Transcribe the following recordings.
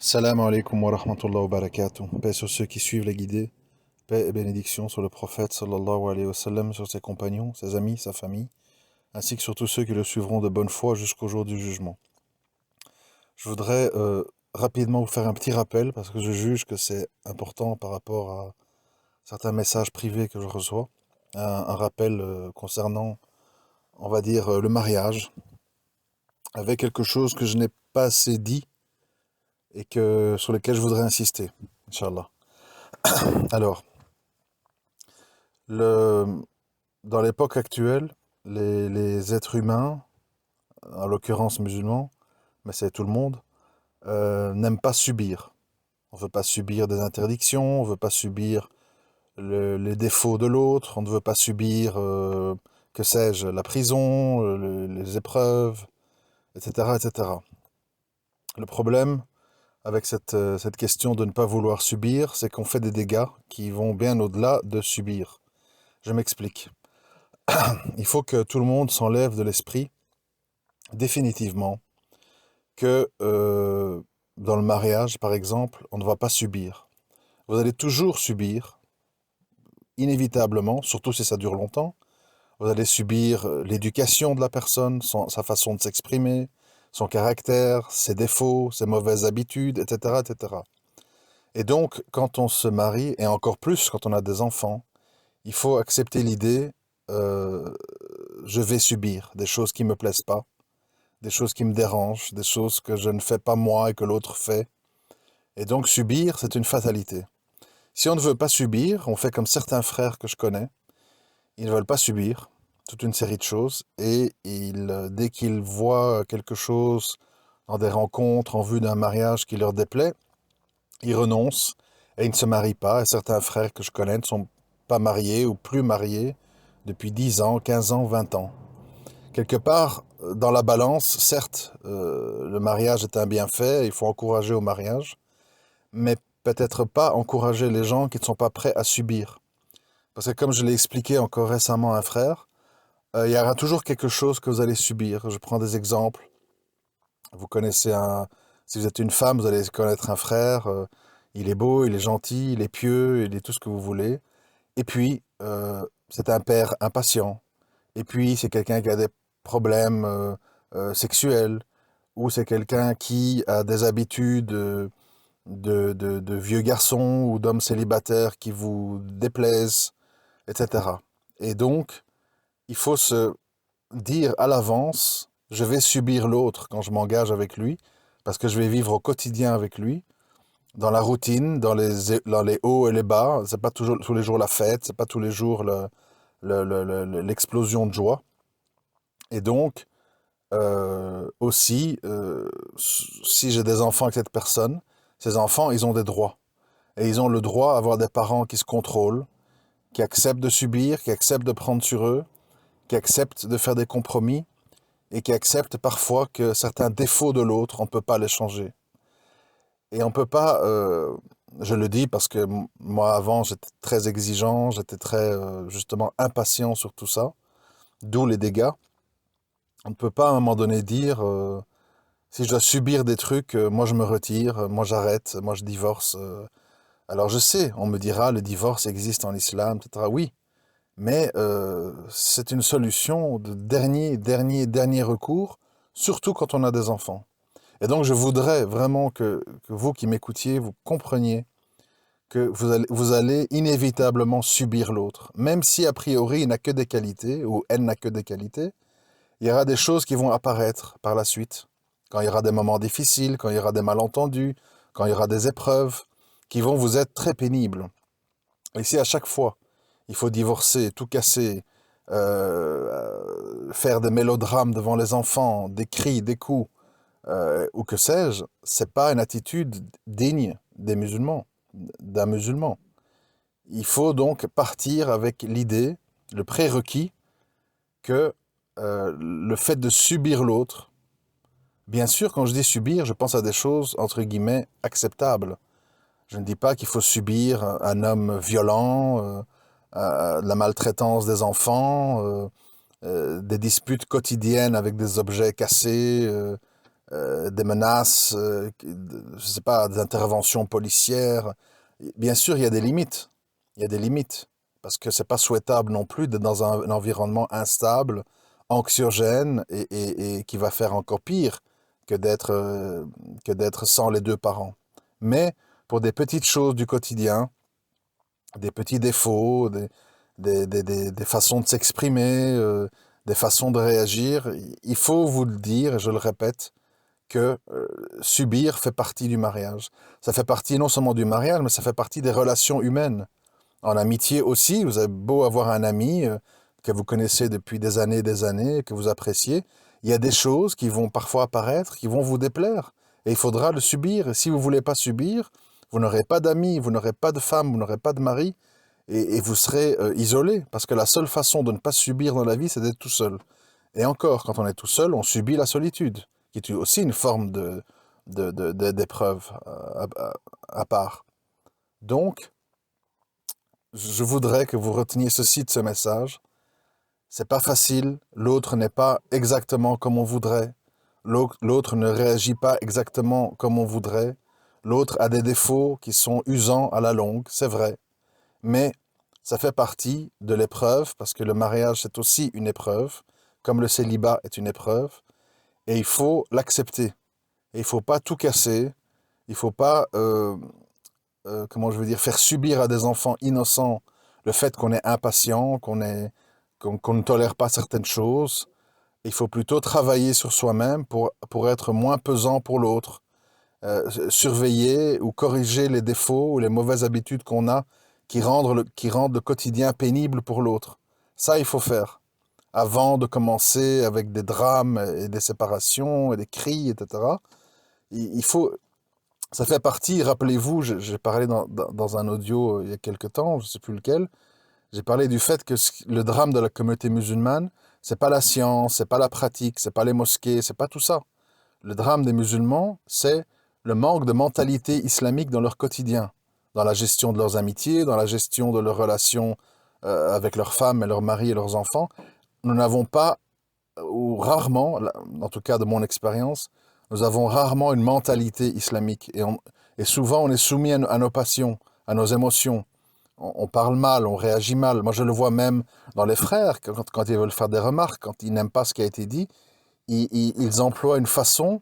Salam alaikum wa rahmatullahi wa barakatuh. Paix sur ceux qui suivent les guidés. Paix et bénédiction sur le prophète sallallahu alayhi wa sallam, sur ses compagnons, ses amis, sa famille, ainsi que sur tous ceux qui le suivront de bonne foi jusqu'au jour du jugement. Je voudrais rapidement vous faire un petit rappel parce que je juge que c'est important par rapport à certains messages privés que je reçois. Un rappel concernant, on va dire, le mariage, avec quelque chose que je n'ai pas assez dit et sur lequel je voudrais insister, Inch'Allah. Alors, Le, dans l'époque actuelle, les êtres humains, en l'occurrence musulmans, mais c'est tout le monde, n'aiment pas subir. On ne veut pas subir des interdictions, on ne veut pas subir les défauts de l'autre, on ne veut pas subir, que sais-je, la prison, les épreuves, etc., etc. Le problème avec cette question de ne pas vouloir subir, c'est qu'on fait des dégâts qui vont bien au-delà de subir. Je m'explique. Il faut que tout le monde s'enlève de l'esprit, définitivement, que dans le mariage, par exemple, on ne va pas subir. Vous allez toujours subir, inévitablement, surtout si ça dure longtemps. Vous allez subir l'éducation de la personne, sa façon de s'exprimer, son caractère, ses défauts, ses mauvaises habitudes, etc., etc. Et donc, quand on se marie, et encore plus quand on a des enfants, il faut accepter l'idée, je vais subir des choses qui ne me plaisent pas, des choses qui me dérangent, des choses que je ne fais pas moi et que l'autre fait. Et donc subir, c'est une fatalité. Si on ne veut pas subir, on fait comme certains frères que je connais. Ils ne veulent pas subir toute une série de choses et dès qu'ils voient quelque chose dans des rencontres en vue d'un mariage qui leur déplaît, ils renoncent et ils ne se marient pas. Et certains frères que je connais ne sont pas mariés ou plus mariés depuis 10 ans, 15 ans, 20 ans. Quelque part, dans la balance, certes, le mariage est un bienfait, il faut encourager au mariage, mais peut-être pas encourager les gens qui ne sont pas prêts à subir. Parce que comme je l'ai expliqué encore récemment à un frère, il y aura toujours quelque chose que vous allez subir. Je prends des exemples. Vous connaissez si vous êtes une femme, vous allez connaître un frère, il est beau, il est gentil, il est pieux, il est tout ce que vous voulez. Et puis, c'est un père impatient. Et puis, c'est quelqu'un qui a des problèmes sexuels, ou c'est quelqu'un qui a des habitudes de vieux garçons ou d'hommes célibataires qui vous déplaisent, etc. Et donc, il faut se dire à l'avance, je vais subir l'autre quand je m'engage avec lui, parce que je vais vivre au quotidien avec lui, dans la routine, dans les hauts et les bas. C'est pas toujours tous les jours la fête, c'est pas tous les jours l'explosion de joie. Et donc, aussi, si j'ai des enfants avec cette personne, ces enfants, ils ont des droits. Et ils ont le droit d'avoir des parents qui se contrôlent, qui acceptent de subir, qui acceptent de prendre sur eux, qui acceptent de faire des compromis et qui acceptent parfois que certains défauts de l'autre, on ne peut pas les changer. Et on ne peut pas, je le dis parce que moi avant j'étais très exigeant, j'étais très justement impatient sur tout ça, d'où les dégâts. On ne peut pas à un moment donné dire, si je dois subir des trucs, moi je me retire, moi j'arrête, moi je divorce. Alors je sais, on me dira, le divorce existe en islam, etc. Oui, mais c'est une solution de dernier recours, surtout quand on a des enfants. Et donc je voudrais vraiment que vous qui m'écoutiez, vous compreniez que vous allez inévitablement subir l'autre. Même si a priori il n'a que des qualités, ou elle n'a que des qualités, il y aura des choses qui vont apparaître par la suite. Quand il y aura des moments difficiles, quand il y aura des malentendus, quand il y aura des épreuves qui vont vous être très pénibles. Et si à chaque fois, il faut divorcer, tout casser, faire des mélodrames devant les enfants, des cris, des coups, ou que sais-je, c'est pas une attitude digne des musulmans, d'un musulman. Il faut donc partir avec l'idée, le prérequis, que le fait de subir l'autre, bien sûr, quand je dis subir, je pense à des choses, entre guillemets, acceptables. Je ne dis pas qu'il faut subir un homme violent, la maltraitance des enfants, des disputes quotidiennes avec des objets cassés, des menaces, je sais pas, des interventions policières. Bien sûr, il y a des limites. Il y a des limites. Parce que c'est pas souhaitable non plus d'être dans un environnement instable, anxiogène et qui va faire encore pire que d'être sans les deux parents. Mais pour des petites choses du quotidien, des petits défauts, des façons de s'exprimer, des façons de réagir, il faut vous le dire, et je le répète, que subir fait partie du mariage. Ça fait partie non seulement du mariage, mais ça fait partie des relations humaines. En amitié aussi, vous avez beau avoir un ami que vous connaissez depuis des années, que vous appréciez, il y a des choses qui vont parfois apparaître, qui vont vous déplaire. Et il faudra le subir. Et si vous ne voulez pas subir, vous n'aurez pas d'amis, vous n'aurez pas de femme, vous n'aurez pas de mari, et vous serez isolé. Parce que la seule façon de ne pas subir dans la vie, c'est d'être tout seul. Et encore, quand on est tout seul, on subit la solitude, qui est aussi une forme d'épreuve à part. Donc, je voudrais que vous reteniez ceci de ce message. C'est pas facile, l'autre n'est pas exactement comme on voudrait, l'autre ne réagit pas exactement comme on voudrait, l'autre a des défauts qui sont usants à la longue, c'est vrai, mais ça fait partie de l'épreuve, parce que le mariage c'est aussi une épreuve, comme le célibat est une épreuve, et il faut l'accepter. Et il faut pas tout casser, il faut pas comment je veux dire, faire subir à des enfants innocents le fait qu'on est impatient, qu'on ne tolère pas certaines choses. Il faut plutôt travailler sur soi-même pour être moins pesant pour l'autre, surveiller ou corriger les défauts ou les mauvaises habitudes qu'on a qui rendent le quotidien pénible pour l'autre. Ça, il faut faire. Avant de commencer avec des drames et des séparations et des cris, etc., il faut, ça fait partie, rappelez-vous, j'ai parlé dans un audio il y a quelque temps, je ne sais plus lequel, j'ai parlé du fait que le drame de la communauté musulmane, c'est pas la science, c'est pas la pratique, c'est pas les mosquées, c'est pas tout ça. Le drame des musulmans, c'est le manque de mentalité islamique dans leur quotidien, dans la gestion de leurs amitiés, dans la gestion de leurs relations avec leurs femmes et leurs maris et leurs enfants. Nous n'avons pas, ou rarement, en tout cas de mon expérience, nous avons rarement une mentalité islamique. Et souvent, on est soumis à nos passions, à nos émotions. On parle mal, on réagit mal. Moi, je le vois même dans les frères, quand ils veulent faire des remarques, quand ils n'aiment pas ce qui a été dit, ils emploient une façon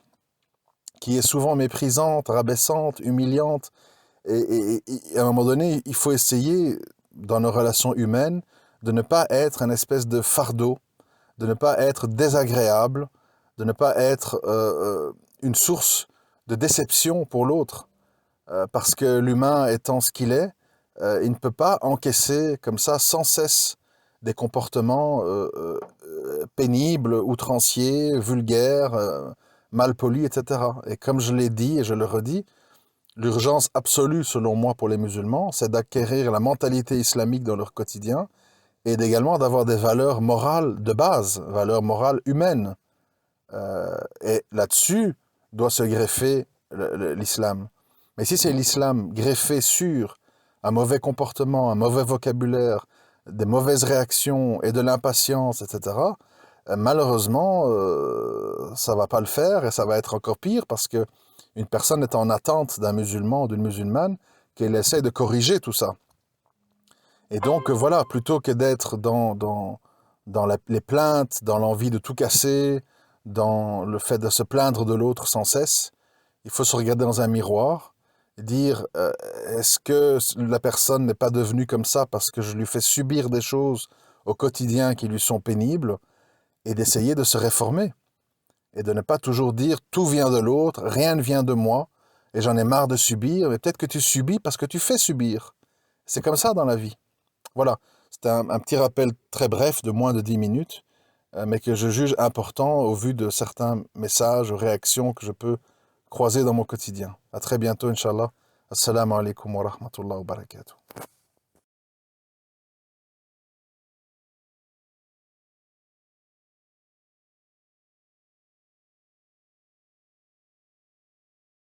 qui est souvent méprisante, rabaissante, humiliante. Et à un moment donné, il faut essayer, dans nos relations humaines, de ne pas être un espèce de fardeau, de ne pas être désagréable, de ne pas être une source de déception pour l'autre. Parce que l'humain étant ce qu'il est, il ne peut pas encaisser comme ça sans cesse des comportements pénibles, outranciers, vulgaires, malpolis, etc. Et comme je l'ai dit et je le redis, l'urgence absolue selon moi pour les musulmans, c'est d'acquérir la mentalité islamique dans leur quotidien et également d'avoir des valeurs morales de base, valeurs morales humaines. Et là-dessus doit se greffer l'islam. Mais si c'est l'islam greffé sur un mauvais comportement, un mauvais vocabulaire, des mauvaises réactions et de l'impatience, etc., malheureusement, ça va pas le faire et ça va être encore pire parce que une personne est en attente d'un musulman ou d'une musulmane qu'elle essaie de corriger tout ça. Et donc, voilà, plutôt que d'être dans les plaintes, dans l'envie de tout casser, dans le fait de se plaindre de l'autre sans cesse, il faut se regarder dans un miroir et dire est-ce que la personne n'est pas devenue comme ça parce que je lui fais subir des choses au quotidien qui lui sont pénibles, et d'essayer de se réformer et de ne pas toujours dire tout vient de l'autre, rien ne vient de moi et j'en ai marre de subir. Mais peut-être que tu subis parce que tu fais subir. C'est comme ça dans la vie. Voilà, c'était un petit rappel très bref de moins de 10 minutes, mais que je juge important au vu de certains messages ou réactions que je peux croiser dans mon quotidien. À très bientôt, Inch'Allah. Assalamu alaikum wa rahmatullahi wa barakatuh.